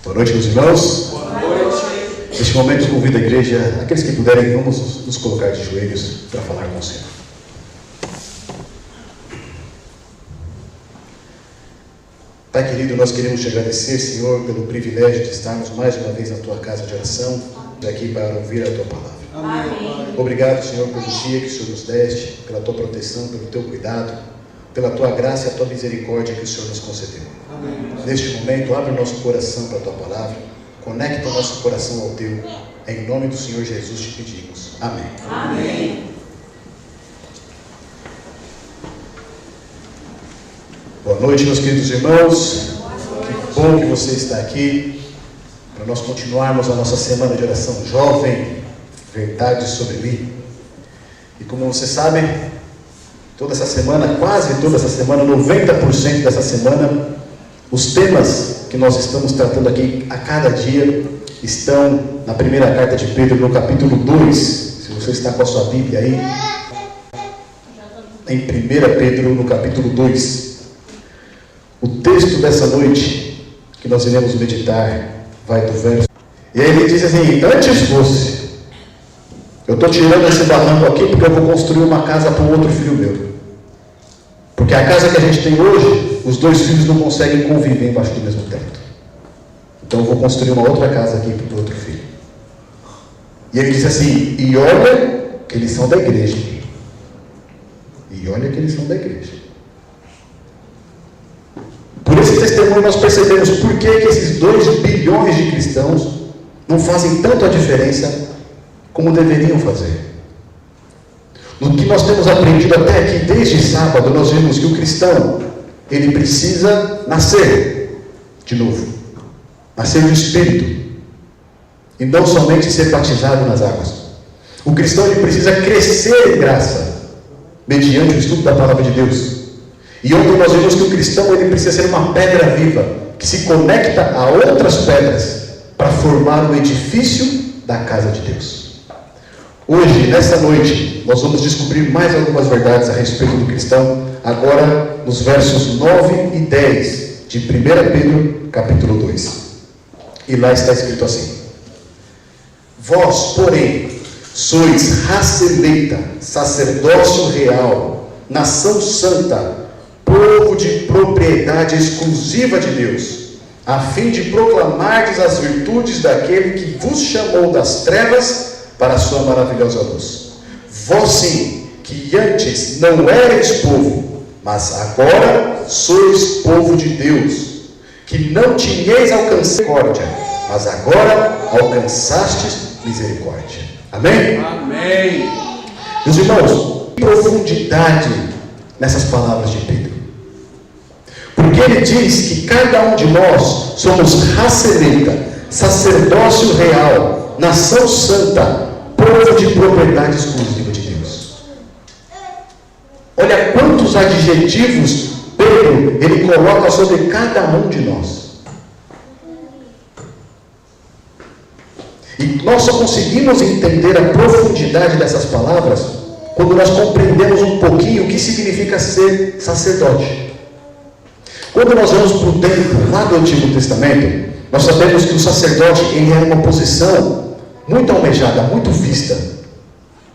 Boa noite, meus irmãos. Boa noite. Neste momento eu convido a igreja, aqueles que puderem, vamos nos colocar de joelhos para falar com o Senhor. Pai querido, nós queremos te agradecer, Senhor, pelo privilégio de estarmos mais uma vez na tua casa de oração, aqui para ouvir a tua palavra. Amém. Obrigado, Senhor, pelo dia que o Senhor nos deste, pela tua proteção, pelo teu cuidado, pela tua graça e a tua misericórdia que o Senhor nos concedeu. Amém. Neste momento, abre o nosso coração para a tua palavra, conecta o nosso coração ao teu, em nome do Senhor Jesus te pedimos. Amém. Amém. Boa noite, meus queridos irmãos. Que bom que você está aqui para nós continuarmos a nossa semana de oração jovem, verdade sobre mim. E como você sabe, toda essa semana, quase toda essa semana, 90% dessa semana, os temas que nós estamos tratando aqui a cada dia estão na primeira carta de Pedro, no capítulo 2. Se você está com a sua Bíblia aí, em 1 Pedro, no capítulo 2. O texto dessa noite que nós iremos meditar vai do verso. E aí ele diz assim: antes fosse, eu estou tirando esse barranco aqui porque eu vou construir uma casa para um outro filho meu. Porque a casa que a gente tem hoje, os dois filhos não conseguem conviver embaixo do mesmo teto. Então eu vou construir uma outra casa aqui para o outro filho. E ele diz assim: e olha que eles são da igreja. E olha que eles são da igreja. Por esse testemunho nós percebemos por que esses 2 bilhões de cristãos não fazem tanto a diferença como deveriam fazer. No que nós temos aprendido até aqui, desde sábado, nós vimos que o cristão, ele precisa nascer de novo, nascer do Espírito, e não somente ser batizado nas águas. O cristão, ele precisa crescer em graça, mediante o estudo da palavra de Deus. E ontem nós vimos que o cristão, ele precisa ser uma pedra viva, que se conecta a outras pedras, para formar o edifício da casa de Deus. Hoje, nessa noite, nós vamos descobrir mais algumas verdades a respeito do cristão, agora nos versos 9 e 10 de 1 Pedro, capítulo 2. E lá está escrito assim: vós, porém, sois raça eleita, sacerdócio real, nação santa, povo de propriedade exclusiva de Deus, a fim de proclamardes as virtudes daquele que vos chamou das trevas para a sua maravilhosa luz. Vós sim, que antes não erais povo, mas agora sois povo de Deus, que não tinhais alcançado misericórdia, mas agora alcançastes misericórdia. Amém? Amém. Meus irmãos, que profundidade nessas palavras de Pedro. Porque ele diz que cada um de nós somos raça eleita, sacerdócio real, nação santa, povo de propriedade exclusiva de Deus. Olha quantos adjetivos Pedro ele coloca sobre cada um de nós. E nós só conseguimos entender a profundidade dessas palavras quando nós compreendemos um pouquinho o que significa ser sacerdote. Quando nós vamos para o tempo lá do Antigo Testamento, nós sabemos que o sacerdote ele era uma posição muito almejada, muito vista.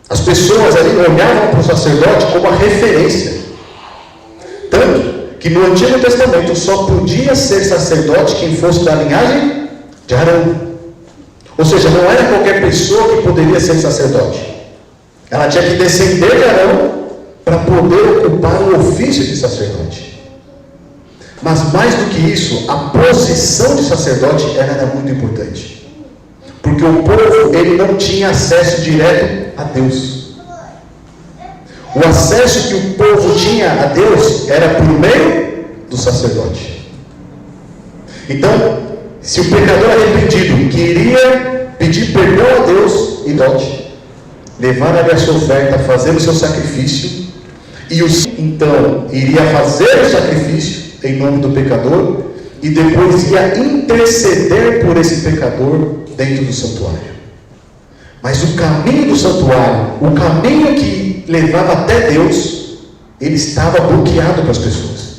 As pessoas ali olhavam para o sacerdote como a referência. Tanto que no Antigo Testamento só podia ser sacerdote quem fosse da linhagem de Arão. Ou seja, não era qualquer pessoa que poderia ser sacerdote. Ela tinha que descender de Arão para poder ocupar o ofício de sacerdote. Mas mais do que isso, a posição de sacerdote era muito importante. Porque o povo ele não tinha acesso direto a Deus. O acesso que o povo tinha a Deus era por meio do sacerdote. Então, se o pecador arrependido queria pedir perdão a Deus e dote, levar ali a sua oferta, fazer o seu sacrifício, e então iria fazer o sacrifício em nome do pecador, e depois ia interceder por esse pecador dentro do santuário. Mas o caminho do santuário, o caminho que levava até Deus, ele estava bloqueado para as pessoas.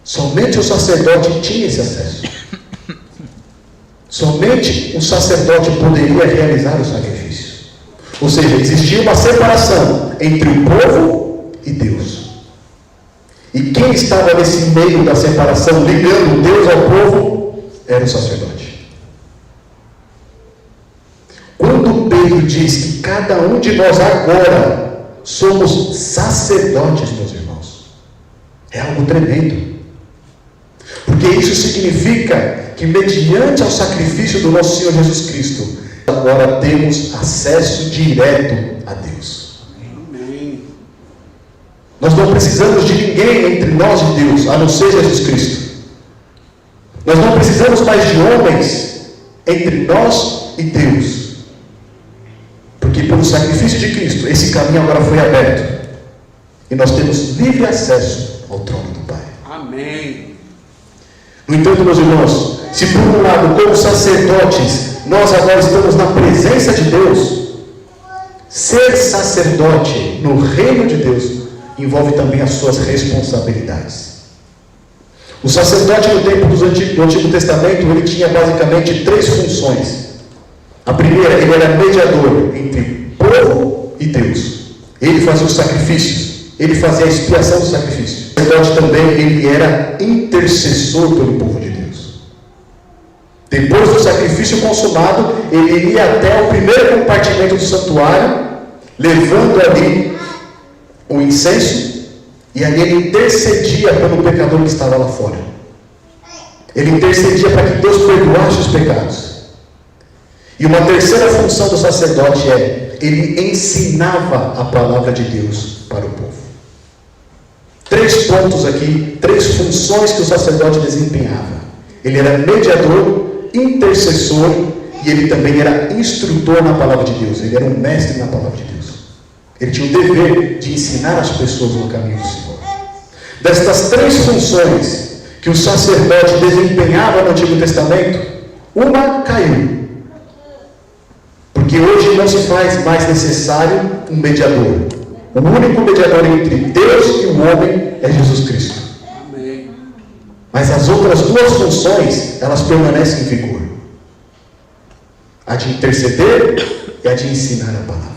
Somente o sacerdote tinha esse acesso. Somente o sacerdote poderia realizar o sacrifício. Ou seja, existia uma separação entre o povo e Deus. E quem estava nesse meio da separação, ligando Deus ao povo, era o sacerdote. Quando Pedro diz que cada um de nós agora somos sacerdotes, meus irmãos, é algo tremendo. Porque isso significa que, mediante ao sacrifício do nosso Senhor Jesus Cristo, agora temos acesso direto a Deus. Amém. Nós não precisamos de ninguém entre nós e Deus, a não ser Jesus Cristo. Nós não precisamos mais de homens entre nós e Deus. Porque pelo sacrifício de Cristo, esse caminho agora foi aberto. E nós temos livre acesso ao trono do Pai. Amém. No entanto, meus irmãos, se por um lado, como sacerdotes, nós agora estamos na presença de Deus, ser sacerdote no reino de Deus envolve também as suas responsabilidades. O sacerdote no tempo do Antigo Testamento, ele tinha basicamente 3 funções. A primeira, ele era mediador entre povo e Deus. Ele fazia os sacrifícios, ele fazia a expiação do sacrifício. O sacerdote também, ele era intercessor pelo povo de Deus. Depois do sacrifício consumado, ele ia até o primeiro compartimento do santuário, levando ali o incenso, e ali ele intercedia pelo pecador que estava lá fora. Ele intercedia para que Deus perdoasse os pecados. E uma terceira função do sacerdote é, ele ensinava a palavra de Deus para o povo. 3 pontos aqui, 3 funções que o sacerdote desempenhava. Ele era mediador, intercessor, e ele também era instrutor na palavra de Deus. Ele era um mestre na palavra de Deus. Ele tinha o dever de ensinar as pessoas no caminho do Senhor. Destas 3 funções que o sacerdote desempenhava no Antigo Testamento, uma caiu. Porque hoje não se faz mais necessário um mediador. O único mediador entre Deus e o homem é Jesus Cristo. Amém. Mas as outras 2 funções, elas permanecem em vigor. A de interceder e a de ensinar a palavra.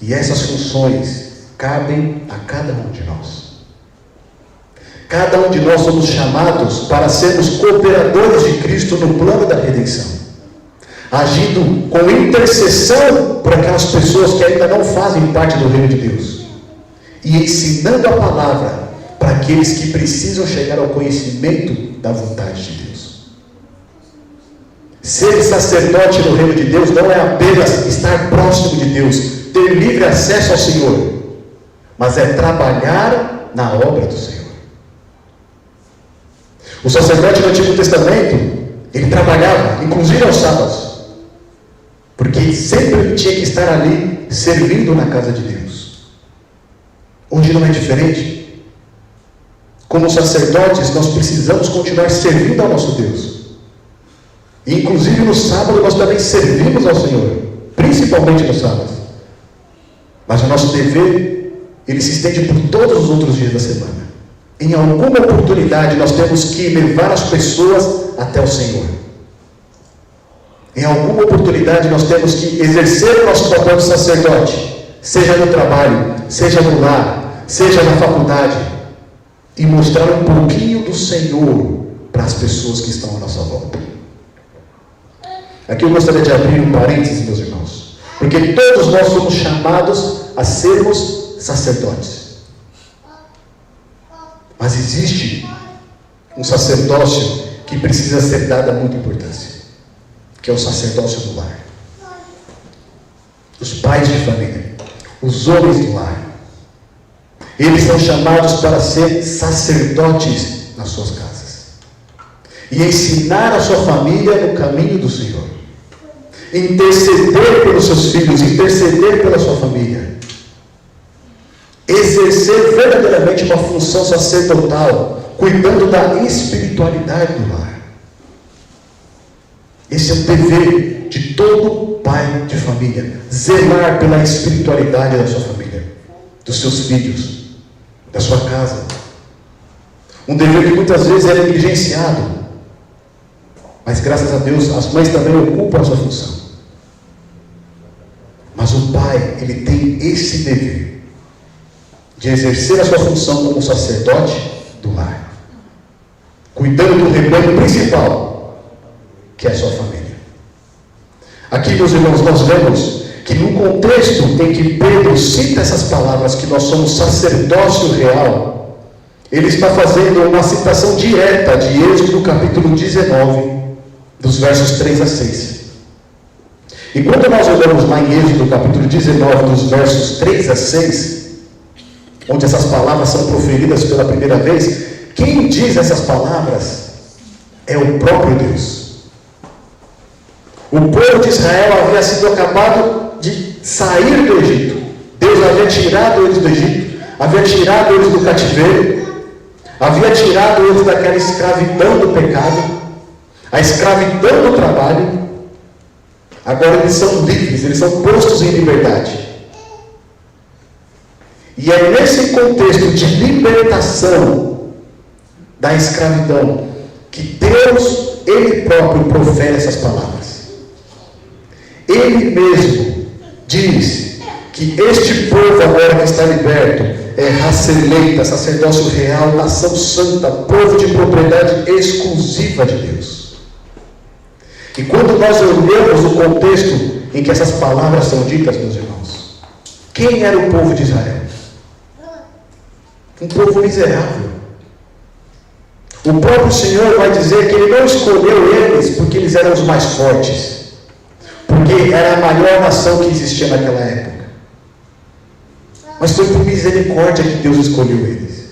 E essas funções cabem a cada um de nós. Cada um de nós somos chamados para sermos cooperadores de Cristo no plano da redenção, agindo com intercessão por aquelas pessoas que ainda não fazem parte do reino de Deus, e ensinando a palavra para aqueles que precisam chegar ao conhecimento da vontade de Deus. Ser sacerdote no reino de Deus não é apenas estar próximo de Deus, ter livre acesso ao Senhor, mas é trabalhar na obra do Senhor. O sacerdote do Antigo Testamento, ele trabalhava, inclusive aos sábados, porque sempre ele tinha que estar ali, servindo na casa de Deus. Hoje não é diferente. Como sacerdotes, nós precisamos continuar servindo ao nosso Deus. E inclusive no sábado nós também servimos ao Senhor, principalmente no sábado. Mas o nosso dever, ele se estende por todos os outros dias da semana. Em alguma oportunidade nós temos que levar as pessoas até o Senhor. Em alguma oportunidade nós temos que exercer o nosso papel de sacerdote, seja no trabalho, seja no lar, seja na faculdade, e mostrar um pouquinho do Senhor para as pessoas que estão à nossa volta. Aqui eu gostaria de abrir um parênteses, meus irmãos, porque todos nós somos chamados a sermos sacerdotes. Mas existe um sacerdócio que precisa ser dado muita importância, que é o sacerdócio do lar. Os pais de família, os homens do lar, eles são chamados para ser sacerdotes nas suas casas e ensinar a sua família no caminho do Senhor, interceder pelos seus filhos, interceder pela sua família, exercer verdadeiramente uma função sacerdotal, cuidando da espiritualidade do lar. Esse é o dever de todo pai de família, zelar pela espiritualidade da sua família, dos seus filhos, da sua casa. Um dever que muitas vezes é negligenciado. Mas graças a Deus, as mães também ocupam a sua função. Mas o pai, ele tem esse dever de exercer a sua função como sacerdote do lar, cuidando do rebanho principal, que é a sua família. Aqui, meus irmãos, nós vemos que no contexto em que Pedro cita essas palavras, que nós somos sacerdócio real, ele está fazendo uma citação direta de Êxodo capítulo 19, dos versos 3 a 6. E quando nós olhamos lá em Êxodo capítulo 19, dos versos 3 a 6, onde essas palavras são proferidas pela primeira vez, quem diz essas palavras é o próprio Deus. O povo de Israel havia sido acabado de sair do Egito. Deus havia tirado eles do Egito, havia tirado eles do cativeiro, havia tirado eles daquela escravidão do pecado, a escravidão do trabalho. Agora eles são livres, eles são postos em liberdade. E é nesse contexto de libertação da escravidão que Deus, Ele próprio, profere essas palavras. Ele mesmo diz que este povo agora que está liberto é raça eleita, sacerdócio real, nação santa, povo de propriedade exclusiva de Deus. E quando nós olhamos o contexto em que essas palavras são ditas, meus irmãos, quem era o povo de Israel? Um povo miserável. O próprio Senhor vai dizer que Ele não escolheu eles porque eles eram os mais fortes, porque era a maior nação que existia naquela época, mas foi por misericórdia que Deus escolheu eles.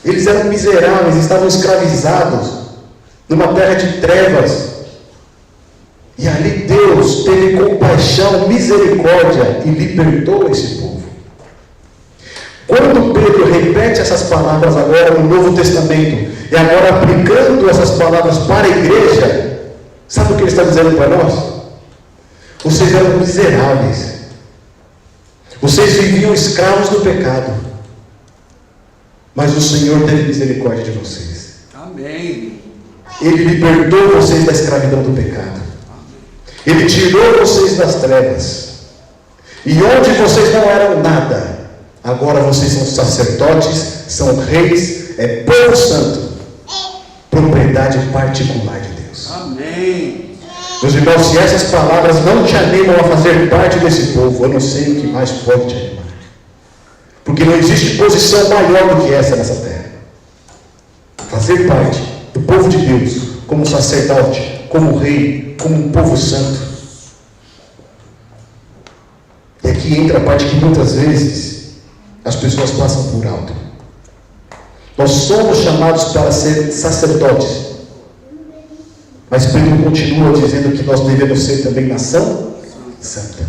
Eles eram miseráveis, estavam escravizados numa terra de trevas, e ali Deus teve compaixão, misericórdia e libertou esse povo. Quando Pedro repete essas palavras agora no Novo Testamento, e agora aplicando essas palavras para a igreja, sabe o que ele está dizendo para nós? Vocês eram miseráveis, vocês viviam escravos do pecado, mas o Senhor teve misericórdia de vocês. Amém. Ele libertou vocês da escravidão do pecado. Ele tirou vocês das trevas. E onde vocês não eram nada, agora vocês são sacerdotes, são reis, é povo santo, propriedade particular de Deus. Amém. Meus irmãos, se essas palavras não te animam a fazer parte desse povo, eu não sei o que mais pode te animar. Porque não existe posição maior do que essa nessa terra. Fazer parte do povo de Deus, como sacerdote, como rei, como um povo santo. E aqui entra a parte que muitas vezes as pessoas passam por alto. Nós somos chamados para ser sacerdotes, mas Pedro continua dizendo que nós devemos ser também nação santa.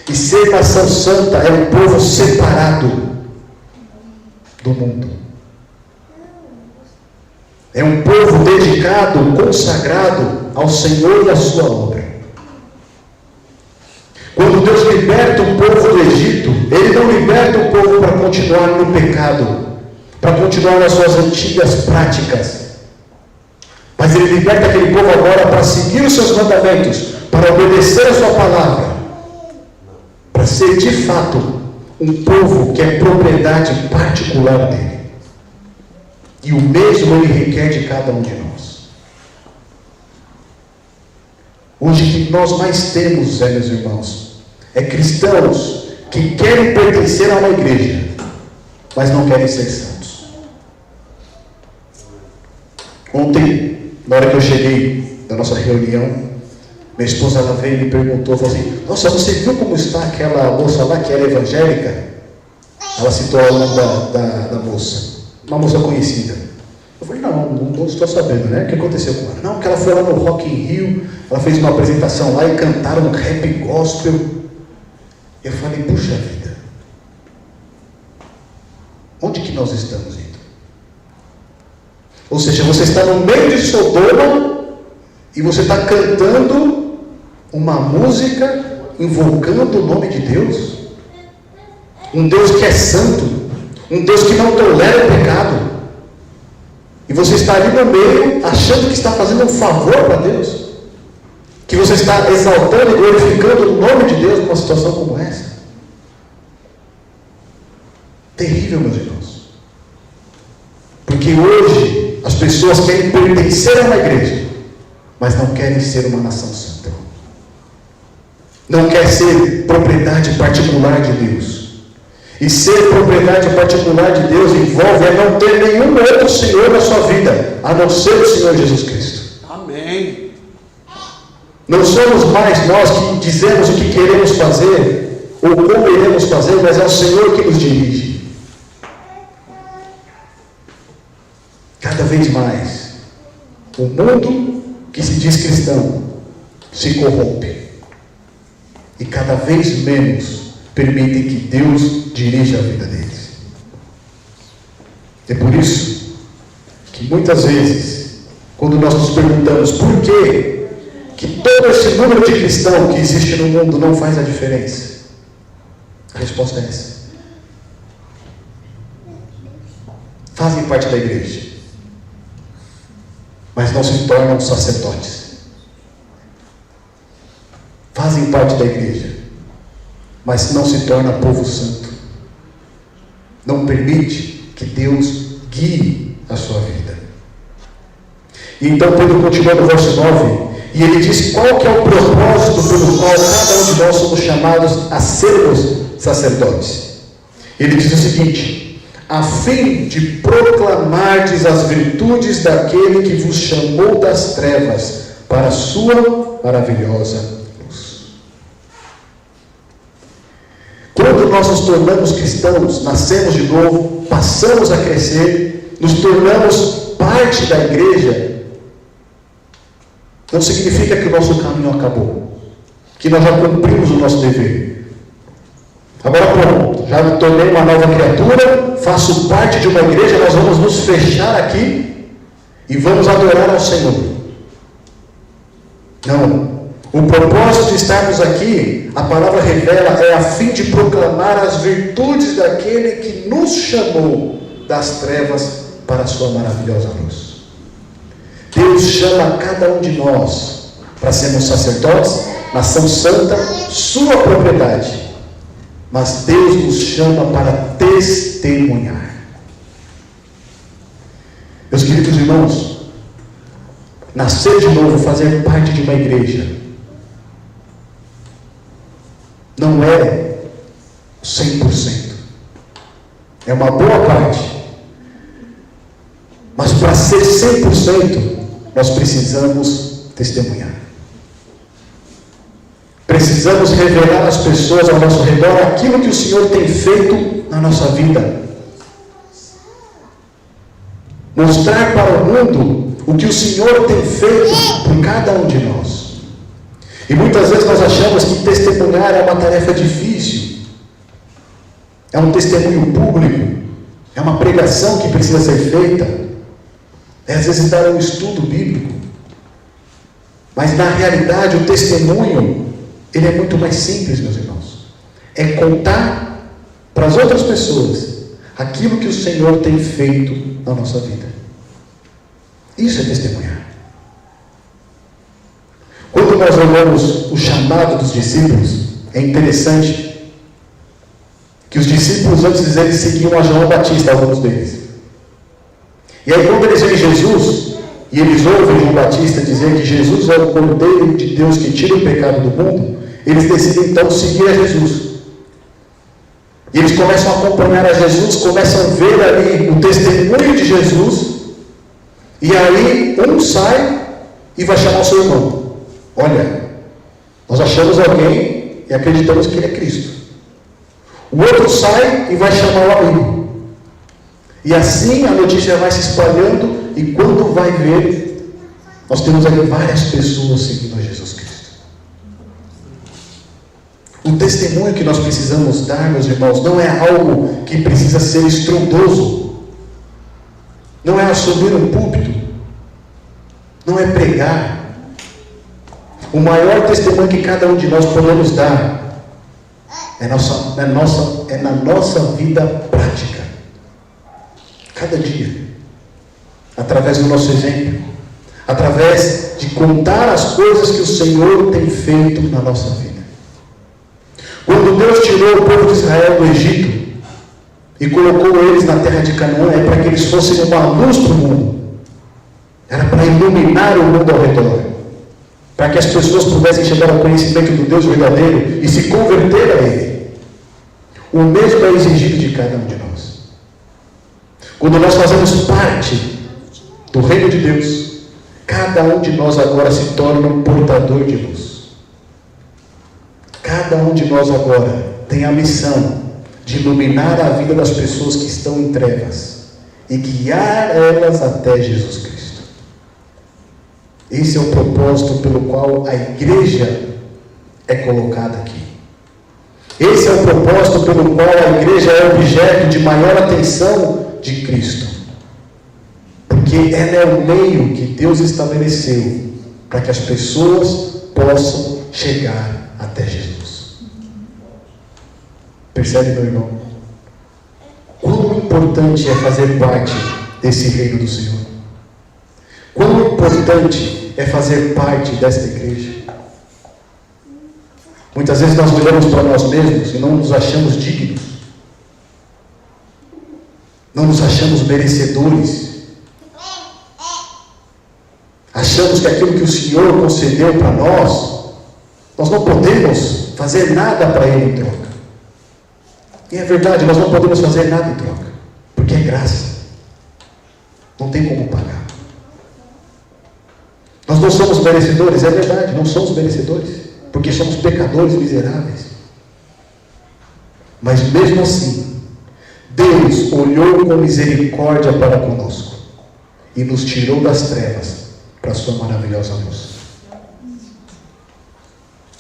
E ser nação santa é um povo separado do mundo. É um povo dedicado, consagrado ao Senhor e à sua obra. Quando Deus liberta o povo do Egito, Ele não liberta o povo para continuar no pecado, para continuar nas suas antigas práticas, mas Ele liberta aquele povo agora para seguir os seus mandamentos, para obedecer a sua palavra, para ser de fato um povo que é propriedade particular dele. E o mesmo Ele requer de cada um de nós. Hoje o que nós mais temos, meus irmãos, é cristãos que querem pertencer a uma igreja, mas não querem ser santos. Ontem, na hora que eu cheguei da nossa reunião, minha esposa ela veio e me perguntou, falou assim: nossa, você viu como está aquela moça lá que era evangélica? Ela citou o nome da moça, uma moça conhecida. Eu falei: não estou sabendo, né? O que aconteceu com ela? Não, que ela foi lá no Rock in Rio, ela fez uma apresentação lá e cantaram um rap gospel. Eu falei: puxa vida, onde que nós estamos indo? Ou seja, você está no meio de Sodoma e você está cantando uma música invocando o nome de Deus, um Deus que é santo, Um Deus que não tolera o pecado. E você está ali no meio, achando que está fazendo um favor para Deus. Que você está exaltando e glorificando o nome de Deus numa situação como essa. Terrível, meus irmãos. Porque hoje as pessoas querem pertencer a uma igreja, mas não querem ser uma nação santa. Não quer ser propriedade particular de Deus. E ser propriedade particular de Deus envolve não ter nenhum outro Senhor na sua vida, a não ser o Senhor Jesus Cristo. Amém. Não somos mais nós que dizemos o que queremos fazer, ou como iremos fazer, mas é o Senhor que nos dirige. Cada vez mais, o mundo que se diz cristão se corrompe. E cada vez menos permitem que Deus dirija a vida deles. É por isso que muitas vezes, quando nós nos perguntamos por que todo esse número de cristãos que existe no mundo não faz a diferença, a resposta é essa. Fazem parte da igreja, mas não se tornam sacerdotes. Fazem parte da igreja, mas não se torna povo santo. Não permite que Deus guie a sua vida. E então Pedro continua no verso 9, e ele diz qual que é o propósito pelo qual cada um de nós somos chamados a sermos sacerdotes. Ele diz o seguinte: a fim de proclamardes as virtudes daquele que vos chamou das trevas para a sua maravilhosa luz. Quando nós nos tornamos cristãos, nascemos de novo, passamos a crescer, nos tornamos parte da igreja, não significa que o nosso caminho acabou, que nós já cumprimos o nosso dever. Agora pronto, já me tornei uma nova criatura, faço parte de uma igreja, nós vamos nos fechar aqui e vamos adorar ao Senhor. Não. O propósito de estarmos aqui, a palavra revela, é a fim de proclamar as virtudes daquele que nos chamou das trevas para a sua maravilhosa luz. Deus chama cada um de nós para sermos sacerdotes, nação santa, sua propriedade. Mas Deus nos chama para testemunhar. Meus queridos irmãos, nascer de novo, fazer parte de uma igreja, não é 100%. É uma boa parte. Mas para ser 100%, nós precisamos testemunhar. Precisamos revelar às pessoas ao nosso redor aquilo que o Senhor tem feito na nossa vida. Mostrar para o mundo o que o Senhor tem feito por cada um de nós. E muitas vezes nós achamos que testemunhar é uma tarefa difícil. É um testemunho público. É uma pregação que precisa ser feita. É às vezes dar um estudo bíblico. Mas na realidade o testemunho, ele é muito mais simples, meus irmãos. É contar para as outras pessoas aquilo que o Senhor tem feito na nossa vida. Isso é testemunhar. Quando nós olhamos o chamado dos discípulos, é interessante que os discípulos antes eles seguiam a João Batista, alguns deles. E aí quando eles veem Jesus, e eles ouvem João Batista dizer que Jesus é o Cordeiro de Deus que tira o pecado do mundo, eles decidem então seguir a Jesus. E eles começam a acompanhar a Jesus, começam a ver ali o testemunho de Jesus, e aí um sai e vai chamar o seu irmão. Olha, nós achamos alguém e acreditamos que ele é Cristo. O outro sai e vai chamar o amigo. E assim a notícia vai se espalhando, e quando vai ver, nós temos ali várias pessoas seguindo a Jesus Cristo. O testemunho que nós precisamos dar, meus irmãos, não é algo que precisa ser estrondoso. Não é assumir um púlpito. Não é pregar. O maior testemunho que cada um de nós podemos dar é na nossa vida prática. cada dia, através do nosso exemplo, através de contar as coisas que o Senhor tem feito na nossa vida. Quando Deus tirou o povo de Israel do Egito e colocou eles na terra de Canaã, é para que eles fossem uma luz para o mundo, era para iluminar o mundo ao redor, para que as pessoas pudessem chegar ao conhecimento do Deus verdadeiro e se converter a Ele. O mesmo é exigido de cada um de nós. Quando nós fazemos parte do reino de Deus, cada um de nós agora se torna um portador de luz. Cada um de nós agora tem a missão de iluminar a vida das pessoas que estão em trevas e guiar elas até Jesus Cristo. Esse é o propósito pelo qual a igreja é colocada aqui. Esse é o propósito pelo qual a igreja é objeto de maior atenção de Cristo. Porque ela é o meio que Deus estabeleceu para que as pessoas possam chegar até Jesus. Percebe, meu irmão? Quão importante é fazer parte desse reino do Senhor. Quão importante é fazer parte desta igreja. Muitas vezes nós olhamos para nós mesmos e não nos achamos dignos. Não nos achamos merecedores. Achamos que aquilo que o Senhor concedeu para nós, nós não podemos fazer nada para Ele em troca. E é verdade, nós não podemos fazer nada em troca, porque é graça. Não tem como pagar. Nós não somos merecedores, é verdade, não somos merecedores, porque somos pecadores miseráveis. Mas mesmo assim, Deus olhou com misericórdia para conosco e nos tirou das trevas para a sua maravilhosa luz.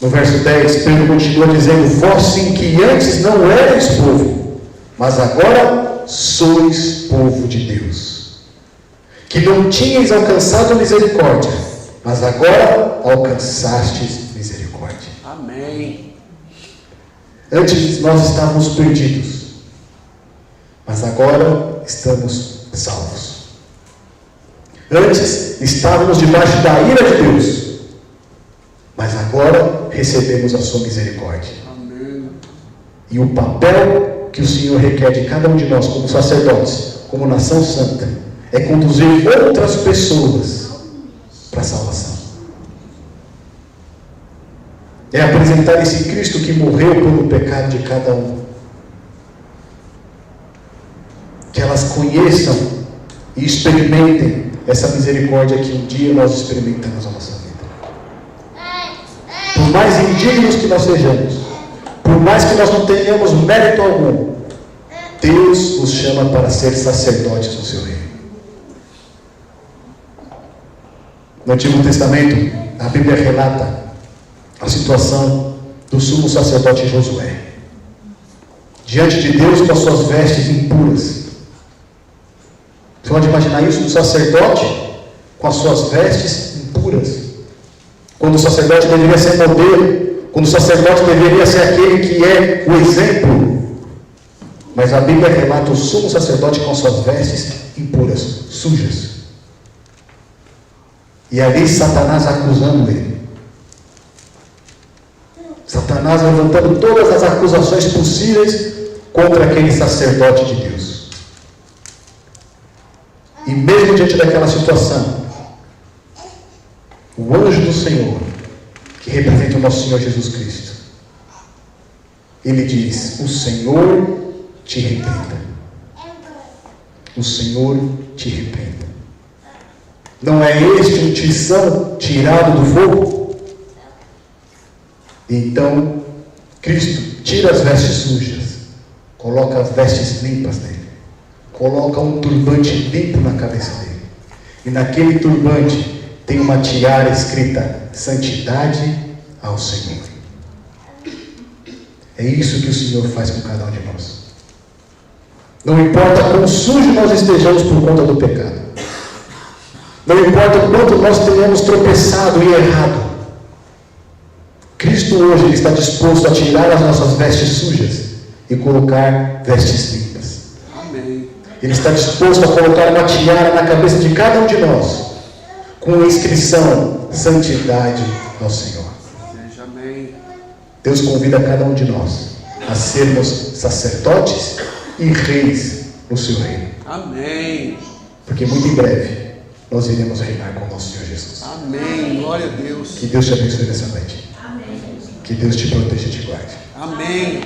No verso 10, Pedro continua dizendo: vós sim que antes não erais povo, mas agora sois povo de Deus, que não tinhais alcançado misericórdia, mas agora alcançastes misericórdia. Amém. Antes nós estávamos perdidos, mas agora estamos salvos. Antes estávamos debaixo da ira de Deus, mas agora recebemos a sua misericórdia. Amém. E o papel que o Senhor requer de cada um de nós, como sacerdotes, como nação santa, é conduzir outras pessoas para a salvação. É apresentar esse Cristo que morreu pelo pecado de cada um. Que elas conheçam e experimentem essa misericórdia que um dia nós experimentamos na nossa vida. Por mais indignos que nós sejamos, por mais que nós não tenhamos mérito algum, Deus nos chama para ser sacerdotes do seu reino. No Antigo Testamento, a Bíblia relata a situação do sumo sacerdote Josué, diante de Deus com as suas vestes impuras. Você pode imaginar isso? Um sacerdote com as suas vestes impuras. Quando o sacerdote deveria ser modelo, quando o sacerdote deveria ser aquele que é o exemplo. Mas a Bíblia relata o sumo sacerdote com suas vestes impuras, sujas. E ali Satanás acusando ele. Satanás levantando todas as acusações possíveis contra aquele sacerdote de Deus. E mesmo diante daquela situação, o anjo do Senhor, que representa o nosso Senhor Jesus Cristo, ele diz: o Senhor te repreenda. O Senhor te repreenda. Não é este um tição tirado do fogo? Então, Cristo tira as vestes sujas, coloca as vestes limpas nele, coloca um turbante limpo na cabeça dele, e naquele turbante tem uma tiara escrita: santidade ao Senhor. É isso que o Senhor faz com cada um de nós. Não importa quão sujo nós estejamos por conta do pecado, não importa o quanto nós tenhamos tropeçado e errado, Cristo hoje está disposto a tirar as nossas vestes sujas e colocar vestes limpas. Amém. Ele está disposto a colocar uma tiara na cabeça de cada um de nós, com a inscrição: santidade ao Senhor. Seja amém. Deus convida cada um de nós a sermos sacerdotes e reis no seu reino. Amém. Porque muito em breve nós iremos reinar com o nosso Senhor Jesus. Amém. Glória a Deus. Que Deus te abençoe nessa noite. Que Deus te proteja e te guarde. Amém.